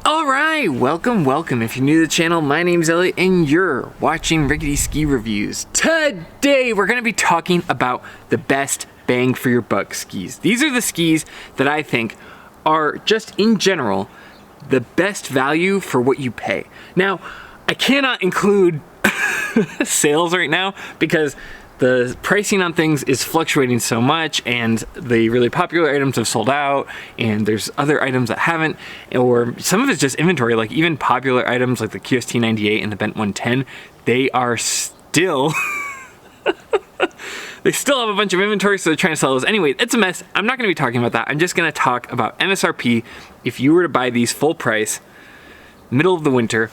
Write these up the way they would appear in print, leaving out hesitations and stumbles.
Alright, welcome. If you're new to the channel, my name's Elliott and you're watching Rickety Ski Reviews. Today, we're going to be talking about the best bang for your buck skis. These are the skis that I think are just in general the best value for what you pay. Now, I cannot include sales right now because the pricing on things is fluctuating so much and the really popular items have sold out and there's other items that haven't, or some of it's just inventory. Like even popular items like the QST 98 and the Bent 110, they are still they still have a bunch of inventory, so they're trying to sell those. Anyway, it's a mess. I'm not going to be talking about that. I'm just going to talk about MSRP. If you were to buy these full price, middle of the winter,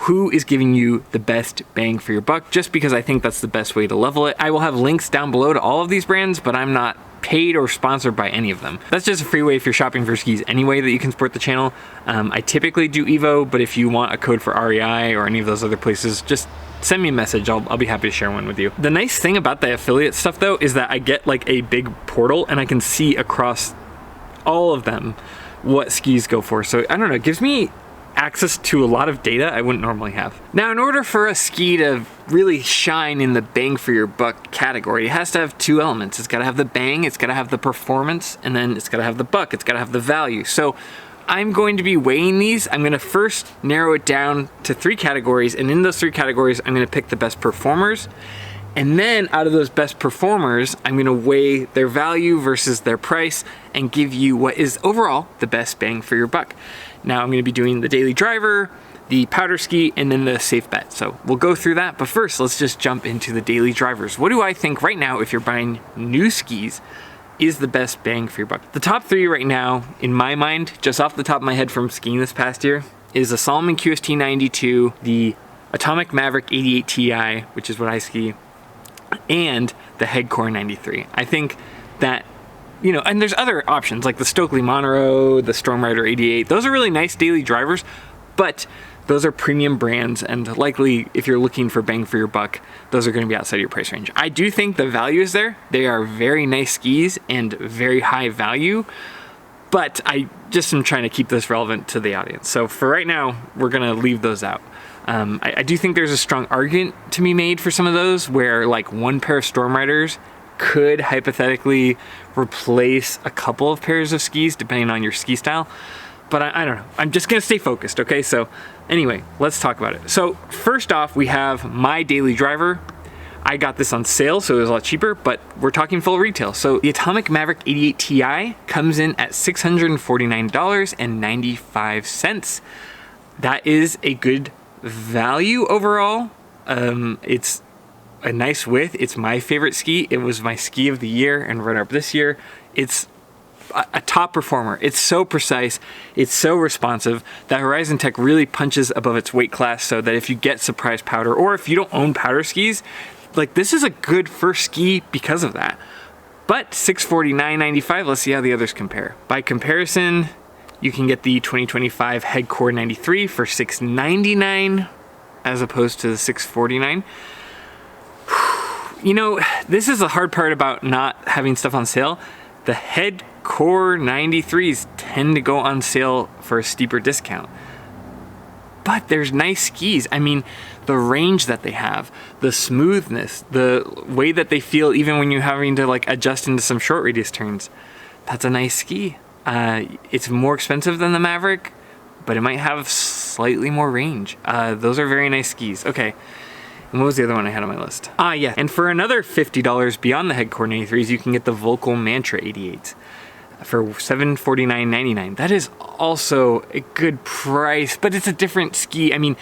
who is giving you the best bang for your buck, just because I think that's the best way to level it. I will have links down below to all of these brands, but I'm not paid or sponsored by any of them. That's just a free way if you're shopping for skis anyway that you can support the channel. I typically do Evo, but if you want a code for REI or any of those other places, just send me a message. I'll be happy to share one with you. The nice thing about the affiliate stuff though is that I get like a big portal and I can see across all of them what skis go for. So I don't know, it gives me access to a lot of data I wouldn't normally have. Now, in order for a ski to really shine in the bang for your buck category, it has to have two elements. It's got to have the bang, it's got to have the performance, and then it's got to have the buck, it's got to have the value. So I'm going to be weighing these. I'm going to first narrow it down to three categories, and in those three categories, I'm going to pick the best performers. And then out of those best performers, I'm going to weigh their value versus their price and give you what is overall the best bang for your buck. Now I'm going to be doing the daily driver, the powder ski, and then the safe bet. So we'll go through that, but first let's just jump into the daily drivers. What do I think right now, if you're buying new skis, is the best bang for your buck? The top three right now, in my mind, just off the top of my head from skiing this past year, is the Salomon QST 92, the Atomic Maverick 88 Ti, which is what I ski, and the Headcore 93. I think that, you know, and there's other options like the Stokely Monroe, the Storm Rider 88. Those are really nice daily drivers, but those are premium brands, and likely if you're looking for bang for your buck, those are going to be outside your price range. I do think the value is there. They are very nice skis and very high value, but I just am trying to keep this relevant to the audience. So for right now, we're going to leave those out. I do think there's a strong argument to be made for some of those where like one pair of Storm Riders could hypothetically replace a couple of pairs of skis depending on your ski style, but I don't know. I'm just gonna stay focused, okay? So anyway, let's talk about it. So first off, we have my daily driver. I got this on sale, so it was a lot cheaper, but we're talking full retail. So the Atomic Maverick 88 Ti comes in at $649.95. That is a good value overall. It's a nice width. It's my favorite ski. It was my ski of the year and runner-up this year. It's a top performer. It's so precise. It's so responsive. That Horizon Tech really punches above its weight class, so that if you get surprise powder or if you don't own powder skis, like this is a good first ski because of that. But $649.95, let's see how the others compare. By comparison, you can get the 2025 Headcore 93 for $699 as opposed to the $649. You know, this is the hard part about not having stuff on sale. The Headcore 93s tend to go on sale for a steeper discount. But there's nice skis. I mean, the range that they have, the smoothness, the way that they feel even when you're having to like adjust into some short radius turns. That's a nice ski. It's more expensive than the Maverick, but it might have slightly more range. Those are very nice skis. Okay. And what was the other one I had on my list? Yeah. And for another $50 beyond the Headcore 93s, you can get the Volkl Mantra 88 for $749.99. That is also a good price, but it's a different ski. I mean,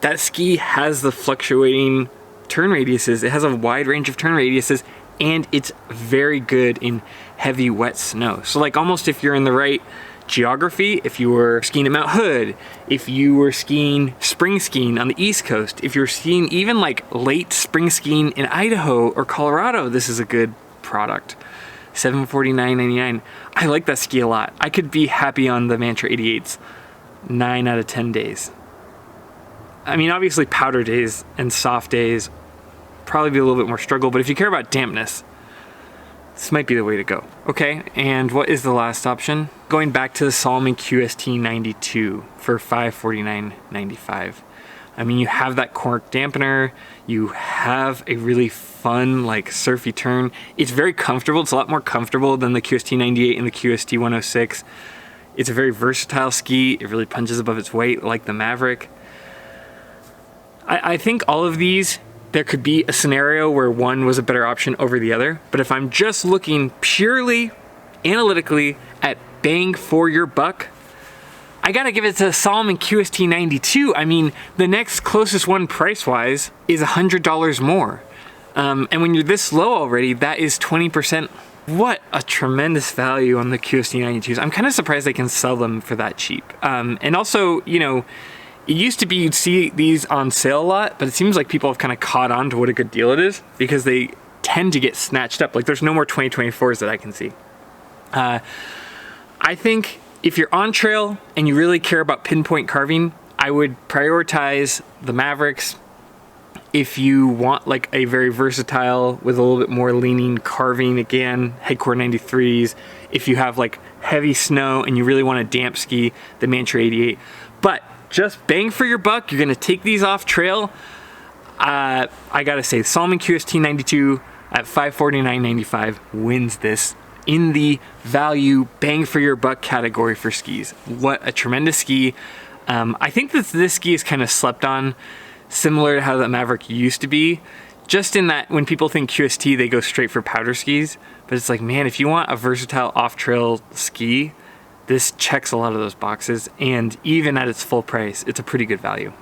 that ski has the fluctuating turn radiuses. It has a wide range of turn radiuses, and it's very good in heavy, wet snow. So like almost if you're in the right geography, if you were skiing at Mount Hood, if you were spring skiing on the East Coast, if you're skiing even like late spring skiing in Idaho or Colorado, this is a good product. $749.99. I like that ski a lot. I could be happy on the Mantra 88s 9 out of 10 days. I mean, obviously powder days and soft days probably be a little bit more struggle, but if you care about dampness, this might be the way to go. Okay, and what is the last option? Going back to the Salomon QST 92 for $549.95. I mean, you have that cork dampener, you have a really fun, like, surfy turn. It's very comfortable. It's a lot more comfortable than the QST 98 and the QST 106. It's a very versatile ski. It really punches above its weight, like the Maverick. I think all of these, there could be a scenario where one was a better option over the other. But if I'm just looking purely analytically at bang for your buck, I gotta give it to Salomon QST 92. I mean, the next closest one price-wise is $100 more. And when you're this low already, that is 20%. What a tremendous value on the QST 92s. I'm kind of surprised they can sell them for that cheap. And also, you know, it used to be you'd see these on sale a lot, but it seems like people have kind of caught on to what a good deal it is because they tend to get snatched up. Like, there's no more 2024s that I can see. I think if you're on trail and you really care about pinpoint carving, I would prioritize the Mavericks. If you want like a very versatile with a little bit more leaning carving, again, Headcore 93s. If you have like heavy snow and you really want a damp ski, the Mantra 88. But just bang for your buck, you're gonna take these off trail. I gotta say, Salomon QST 92 at $549.95 wins this in the value bang for your buck category for skis. What a tremendous ski. I think that this ski is kind of slept on, similar to how the Maverick used to be, just in that when people think QST, they go straight for powder skis. But it's like, man, if you want a versatile off-trail ski, this checks a lot of those boxes, and even at its full price, it's a pretty good value.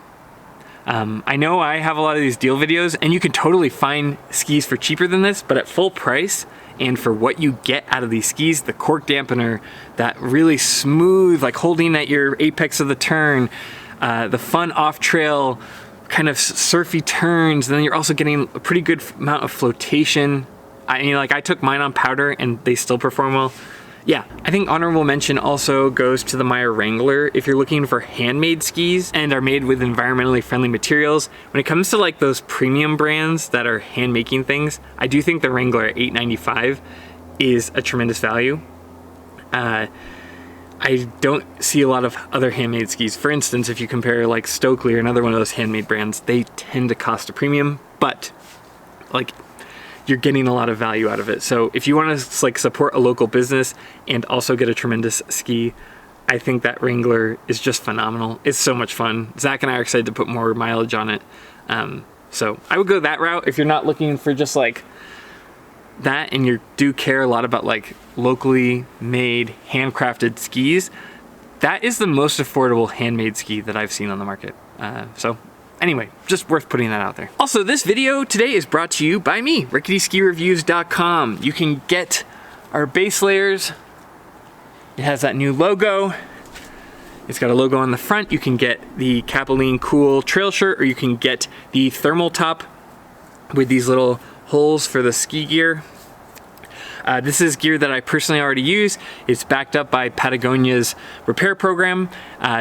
I know I have a lot of these deal videos, and you can totally find skis for cheaper than this, but at full price, and for what you get out of these skis, the cork dampener, that really smooth, like holding at your apex of the turn, the fun off-trail kind of surfy turns, and then you're also getting a pretty good amount of flotation. I mean, like, I took mine on powder and they still perform well. Yeah, I think honorable mention also goes to the Meyer Wrangler. If you're looking for handmade skis and are made with environmentally friendly materials, when it comes to like those premium brands that are hand making things, I do think the Wrangler at $895 is a tremendous value. I don't see a lot of other handmade skis. For instance, if you compare like Stokely or another one of those handmade brands, they tend to cost a premium, but like, you're getting a lot of value out of it. So if you want to like support a local business and also get a tremendous ski, I think that Wrangler is just phenomenal. It's so much fun. Zach and I are excited to put more mileage on it. So I would go that route if you're not looking for just like that and you do care a lot about like locally made, handcrafted skis. That is the most affordable handmade ski that I've seen on the market. So anyway, just worth putting that out there. Also, this video today is brought to you by me, RicketySkiReviews.com. You can get our base layers. It has that new logo. It's got a logo on the front. You can get the Capilene Cool trail shirt, or you can get the thermal top with these little holes for the ski gear. This is gear that I personally already use. It's backed up by Patagonia's repair program.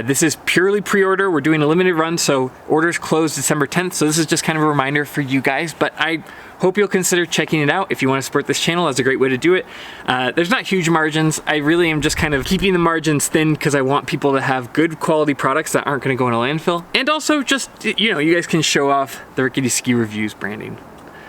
This is purely pre-order. We're doing a limited run, so orders close December 10th. So this is just kind of a reminder for you guys, but I hope you'll consider checking it out. If you want to support this channel, that's a great way to do it. There's not huge margins. I really am just kind of keeping the margins thin because I want people to have good quality products that aren't going to go in a landfill. And also just, you know, you guys can show off the Rickety Ski Reviews branding.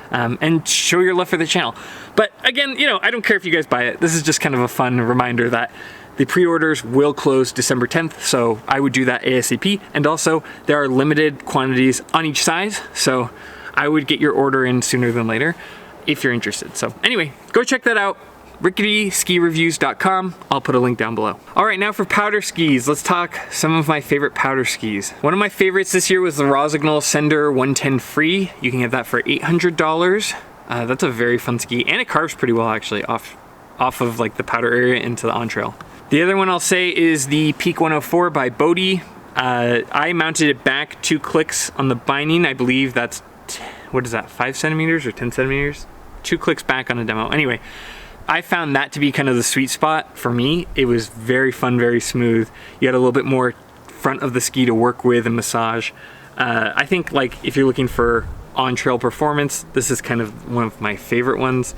And show your love for the channel. But again, you know, I don't care if you guys buy it. This is just kind of a fun reminder that the pre-orders will close December 10th, so I would do that ASAP. And also, there are limited quantities on each size, so I would get your order in sooner than later if you're interested. So anyway, go check that out. RicketySkiReviews.com. I'll put a link down below. All right, now for powder skis, let's talk some of my favorite powder skis. One of my favorites this year was the Rossignol Sender 110 Free. You can get that for $800. That's a very fun ski, and it carves pretty well actually off of like the powder area into the on-trail. The other one I'll say is the Peak 104 by Bode. I mounted it back 2 clicks on the binding. I believe that's, what is that, 5 centimeters or 10 centimeters? 2 clicks back on a demo. Anyway, I found that to be kind of the sweet spot for me. It was very fun, very smooth. You had a little bit more front of the ski to work with and massage. I think like if you're looking for on-trail performance, this is kind of one of my favorite ones.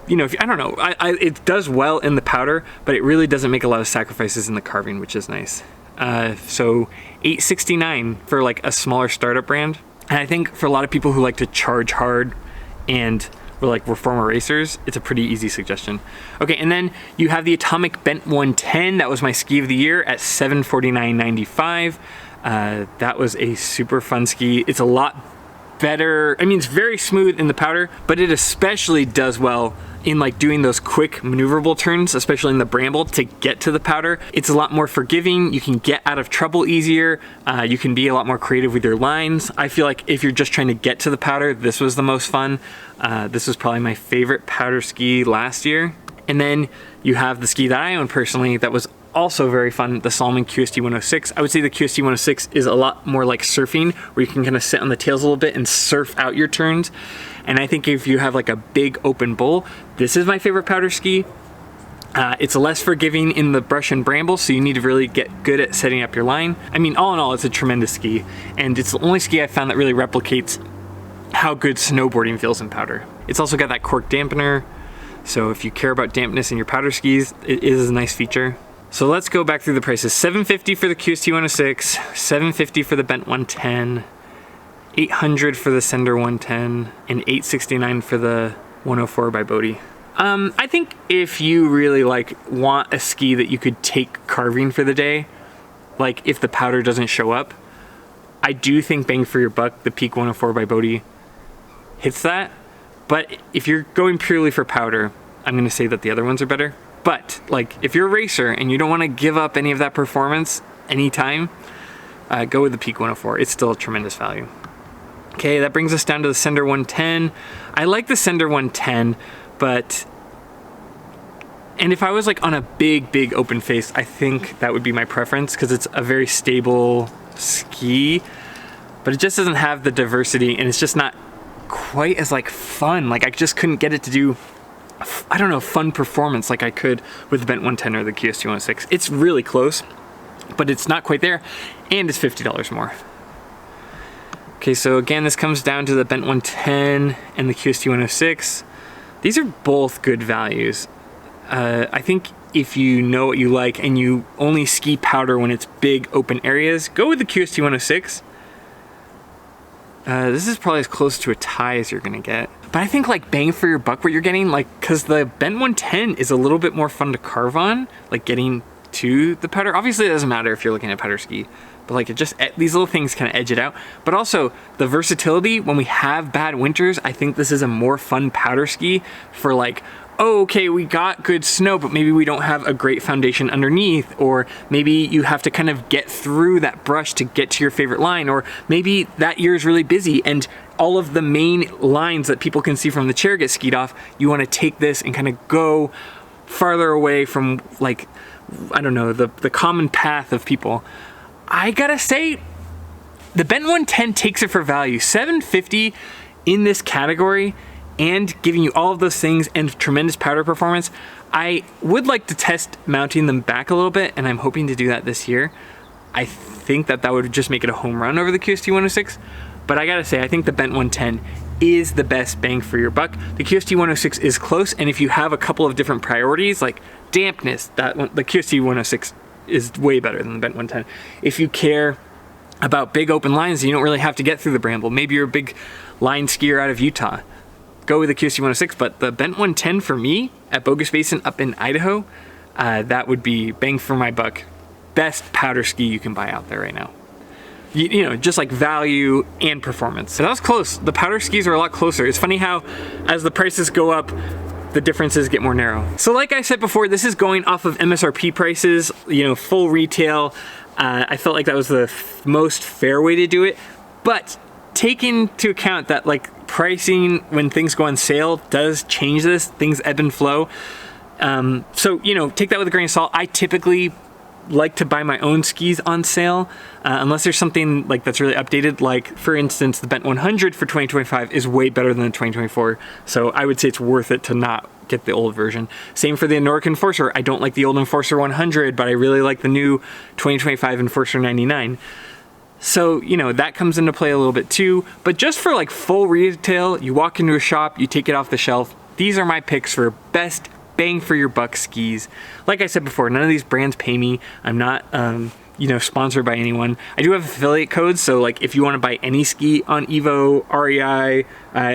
you know, I don't know, it does well in the powder, but it really doesn't make a lot of sacrifices in the carving, which is nice. So $8.69 for like a smaller startup brand. And I think for a lot of people who like to charge hard and we're former racers, it's a pretty easy suggestion. Okay, and then you have the Atomic Bent 110. That was my ski of the year at $749.95. That was a super fun ski. It's a lot better. I mean, it's very smooth in the powder, but it especially does well in like doing those quick maneuverable turns, especially in the bramble to get to the powder. It's a lot more forgiving. You can get out of trouble easier. You can be a lot more creative with your lines. I feel like if you're just trying to get to the powder, this was the most fun. This was probably my favorite powder ski last year. And then you have the ski that I own personally that was also very fun, the Salomon QST 106. I would say the QST 106 is a lot more like surfing, where you can kind of sit on the tails a little bit and surf out your turns. And I think if you have like a big open bowl, this is my favorite powder ski. It's less forgiving in the brush and bramble, so you need to really get good at setting up your line. I mean, all in all, it's a tremendous ski, and it's the only ski I found that really replicates how good snowboarding feels in powder. It's also got that cork dampener, so if you care about dampness in your powder skis, it is a nice feature. So let's go back through the prices. $750 for the QST 106, $750 for the Bent 110, $800 for the Sender 110, and $869 for the 104 by Bode. I think if you really like want a ski that you could take carving for the day, like if the powder doesn't show up, I do think bang for your buck, the Peak 104 by Bode hits that. But if you're going purely for powder, I'm gonna say that the other ones are better. But like if you're a racer and you don't want to give up any of that performance anytime, go with the Peak 104. It's still a tremendous value. Okay, that brings us down to the Sender 110. I like the Sender 110, and if I was like on a big open face, I think that would be my preference because it's a very stable ski, but it just doesn't have the diversity and it's just not quite as like fun. Like I just couldn't get it to do, I don't know, fun performance like I could with the Bent 110 or the QST 106. It's really close, but it's not quite there, and it's $50 more. Okay, so again, this comes down to the Bent 110 and the QST 106. These are both good values. I think if you know what you like and you only ski powder when it's big open areas, go with the QST 106. This is probably as close to a tie as you're gonna get. But I think like bang for your buck what you're getting, like, cause the Bent 110 is a little bit more fun to carve on, like getting to the powder. Obviously it doesn't matter if you're looking at powder ski, but like it just, these little things kind of edge it out. But also the versatility, when we have bad winters, I think this is a more fun powder ski for like, oh, okay, we got good snow, but maybe we don't have a great foundation underneath, or maybe you have to kind of get through that brush to get to your favorite line, or maybe that year is really busy and all of the main lines that people can see from the chair get skied off. You want to take this and kind of go farther away from, like, I don't know, the common path of people. I gotta say, the Bent 110 takes it for value. $750 in this category, and giving you all of those things and tremendous powder performance. I would like to test mounting them back a little bit, and I'm hoping to do that this year. I think that would just make it a home run over the QST 106, but I gotta say, I think the Bent 110 is the best bang for your buck. The QST 106 is close, and if you have a couple of different priorities, like dampness, that one, the QST 106 is way better than the Bent 110. If you care about big open lines, you don't really have to get through the bramble. Maybe you're a big line skier out of Utah, go with the QST 106, but the Bent 110 for me at Bogus Basin up in Idaho, that would be bang for my buck. Best powder ski you can buy out there right now. You know, just like value and performance. So that was close. The powder skis are a lot closer. It's funny how as the prices go up, the differences get more narrow. So like I said before, this is going off of MSRP prices, you know, full retail. I felt like that was the most fair way to do it, but take into account that like pricing when things go on sale does change this. Things ebb and flow. So, you know, take that with a grain of salt. I typically like to buy my own skis on sale, unless there's something like that's really updated. Like for instance, the Bent 100 for 2025 is way better than the 2024. So I would say it's worth it to not get the old version. Same for the Nordic Enforcer. I don't like the old Enforcer 100, but I really like the new 2025 Enforcer 99. So, you know, that comes into play a little bit too, but just for like full retail, you walk into a shop, you take it off the shelf, these are my picks for best bang for your buck skis. Like I said before, none of these brands pay me. I'm not, you know, sponsored by anyone. I do have affiliate codes, so like if you want to buy any ski on Evo, REI,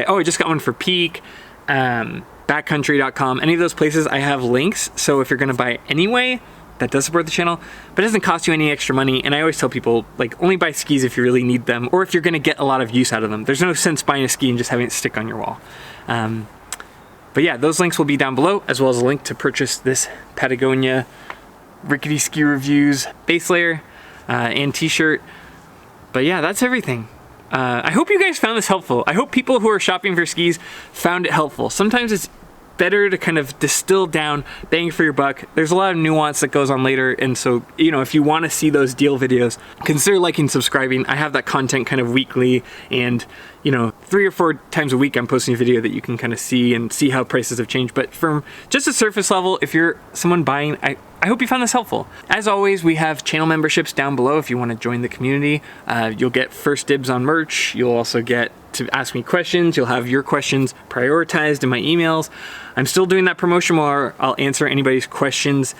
oh, I just got one for Peak, backcountry.com, any of those places, I have links. So if you're going to buy anyway, that does support the channel, but it doesn't cost you any extra money. And I always tell people, like, only buy skis if you really need them, or if you're going to get a lot of use out of them. There's no sense buying a ski and just having it stick on your wall. But yeah, those links will be down below, as well as a link to purchase this Patagonia Rickety Ski Reviews base layer and t-shirt. But yeah, that's everything. I hope you guys found this helpful. I hope people who are shopping for skis found it helpful. Sometimes it's better to kind of distill down bang for your buck. There's a lot of nuance that goes on later, and so, you know, if you want to see those deal videos, consider liking, subscribing. I have that content kind of weekly, and you know, 3 or 4 times a week I'm posting a video that you can kind of see and see how prices have changed. But from just a surface level, if you're someone buying, I hope you found this helpful. As always, we have channel memberships down below if you want to join the community. You'll get first dibs on merch. You'll also get to ask me questions. You'll have your questions prioritized in my emails. I'm still doing that promotion where I'll answer anybody's questions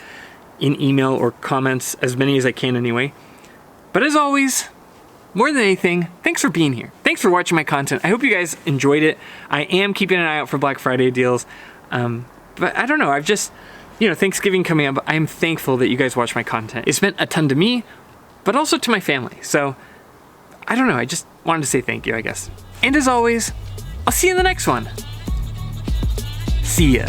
in email or comments, as many as I can anyway. But as always, more than anything, thanks for being here. Thanks for watching my content. I hope you guys enjoyed it. I am keeping an eye out for Black Friday deals. But I don't know, I've just, you know, Thanksgiving coming up, I'm thankful that you guys watch my content. It's meant a ton to me, but also to my family. So, I don't know, I just wanted to say thank you, I guess. And as always, I'll see you in the next one. See ya.